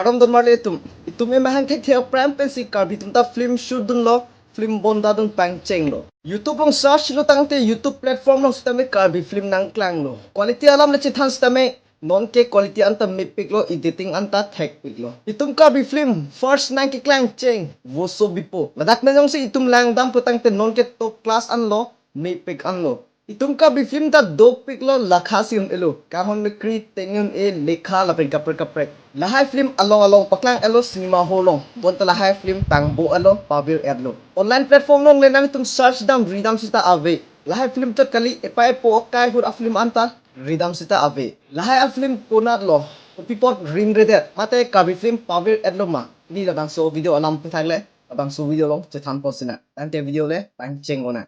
Aram don marle itum e mahang thek thek pram pen si Karbi tum ta film shoot dun lo film Bonta dun pangcheng lo YouTube long search lo tang te YouTube platform long stame Karbi film nang klang lo quality alam le chithan stame non ke quality anta mip pic lo editing anta thek pic lo itum Karbi film first nang ke klang cheng wo so bipo ladak na jong si itum lang dam putang te non ke top class an lo mip pic an lo itum Karbi film ta dog pic lo lakha sim elo kahon me kri tengen e lekha la pen kapre kapre lahai film along paklang elo cinema holong bonta lahai film Pangbo elo pavir elo online platform long le nang tum search dam ridam sita ave lahai film ta kali epai po kai hur a film anta ridam sita ave lahai a film ponat lo pipon rim redet mate Karbi film pavir elo ma ni la bang so video alam pe thagle abang so video long che than po sina ante video le pangcheng ona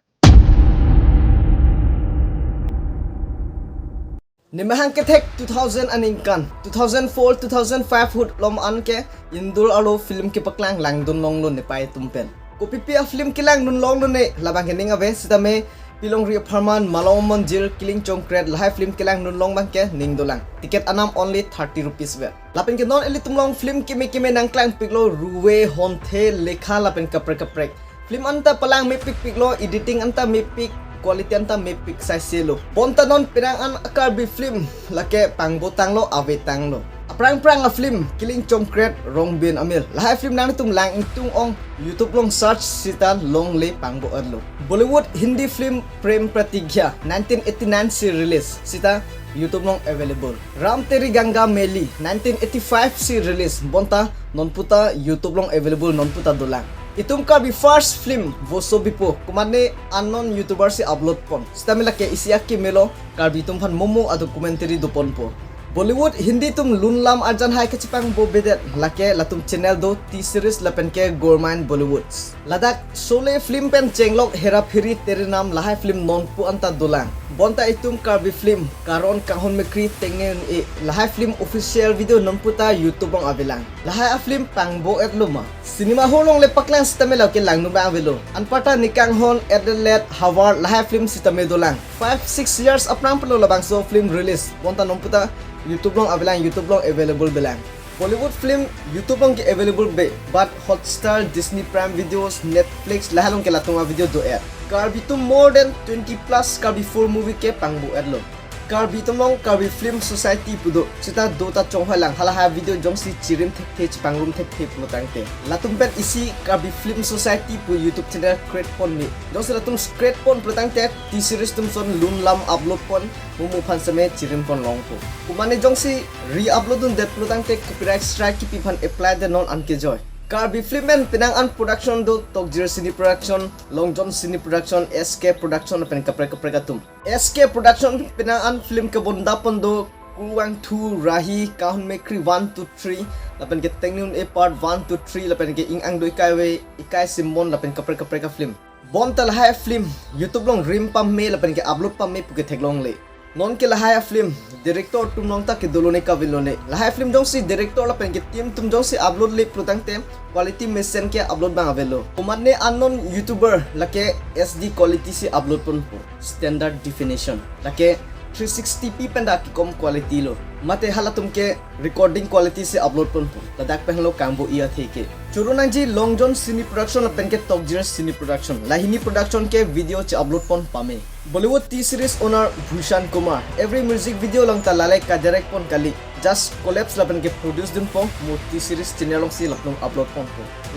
Nimahang ketek 2000 aningkan 2004 2005 hut lom an ke indur alo film ke paklang lang dun long lun ne pai tumpen Kopi pia film kilang dun long lun ne labang kening ave sitame pilong ri farman malong monjir killing chong kred lahai film kilang dun long bang ke ning dolang ticket anam only 30 rupees ve lapen ke non eli tum long film ke me nang klang piklo ruwe honte lekha lapen kapre kapre film anta palang me piklo editing anta me pik quality anta me pic size lo Bonta non Penang an Karbi film lake Pangbo tanglo ave tanglo aprang a film killing chom kret rong bin amil lahai film nang tum lang tung ong YouTube long search sita long le Pangbo adlo Bollywood Hindi film Prem Pratigya 1989 si release sita YouTube long available Ram Teri Ganga Meli 1985 si release Bonta non puta YouTube long available non puta dolang Itum Karbi first film voso bipo kumane unknown YouTuber si upload pon stamila ke isiak ki melo Karbi tum phan momo adu commentary do pon po Bollywood Hindi tum lunlam arjan hai kachipang bo bedet lake latum channel do T series lapen ke Gorman Bollywood ladak sole film pen chenglok hera phiri tere nam lahai film non pu anta dolang Bonta itum Karbi film karon kahon mekri tengen e lahai film official video non puta YouTube bang avelang lahai a film Pangbo et luma cinema holong le paklang stamela ke lang nu ba avelo anpata nikang hon edelet Howard lahai film sitame dolang 5-6 years aprang pelo labangso film release Bonta non puta YouTube long avelang YouTube long available belang Bollywood film YouTube long ke available be but Hotstar Disney Prime videos Netflix lahalong ke latunga video do air Karbi to more than 20 plus Karbi 4 movie ke Pangbo adlo Karbi to long Karbi Film Society pudo sita dota chongha lang halaha video jong si chirim thek thech pangrum thek thek pulo tangte latum pen isi Karbi Film Society pu YouTube channel create pon ni jong si latum create pon pulo tangte T series tum son lun lam upload pon mumu phan same chirim pon long po kumane jong si re-upload un det pulo tangte copyright strike ki pi phan apply the non anke joy Karbi film and Penang an production do Tokjir Cine Production Long John Cine Production SK Production pen kapre katum SK Production Penang an film ke bonda pondo kuang 2 rahi kahun mekri 1 to 3 lapen ke tengnun e part 1 to 3 lapen ke ing ang do ikai simon lapen kapre ka film Bonta lahai film YouTube long rim pam me lapen ke upload pam me puke theklong le non ke lahai film director tum long ta ke dolone ka vilone lahai film jong si director la pen ke team tum jong si upload le protang tem quality mesen ke upload bang avelo umanne unknown YouTuber lake SD quality si upload pun standard definition lake 360p penda ki kom quality lo mate halatum ke recording quality se upload pun ladak pehlo kambo ia theke churunang ji Long John Cine Production pen ke Tokjir Cine Production lahini production ke video che upload pon pame Bollywood T series owner Bhushan Kumar every music video long ta lalai ka direct pon kali just collapse lapen ke produce dun pon mo T series channel long si lapnong upload pon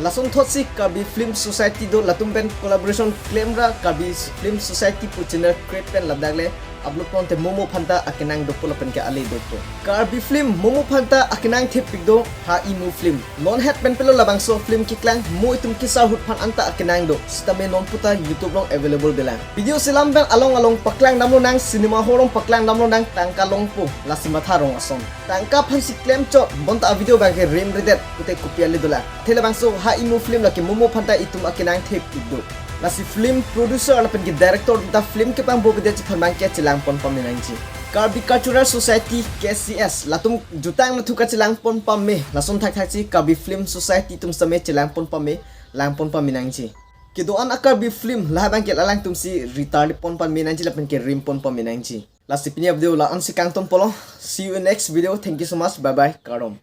lason thotsi Karbi Film Society do latum pen collaboration claim ra Karbi Film Society pu channel create pen ladagle upload pon te momo phanta akinang do polapen ke ali do to Karbi film momo phanta akinang thepik do ha imu film non het pen pelo labangso film kiklang mo itum kisar hut phan anta akinang do stame non puta YouTube long available belang video silam ben along paklang namlo nang cinema horong paklang namlo nang tangka long po lasimata rong ason tangka phan si claim cho bonta video bang ke rim redet pute kopiali dola thele bangso ha imu film la ke momo phanta itum akinang thepik do Nasi film producer alapan ke director da film ke Pangbo bede chiphan ke chilang pon paminangji Karbi Cultural Society KCS latum jutang na thuka chilang pon pamme lason thak chi Karbi Film Society tum same chilang pon pamme lang pon paminangji Kidoan Karbi film lahabang ke lalang tum si retard pon paminangji lapan ke rim pon paminangji last video la an si kangton polo see you in next video thank you so much bye bye karom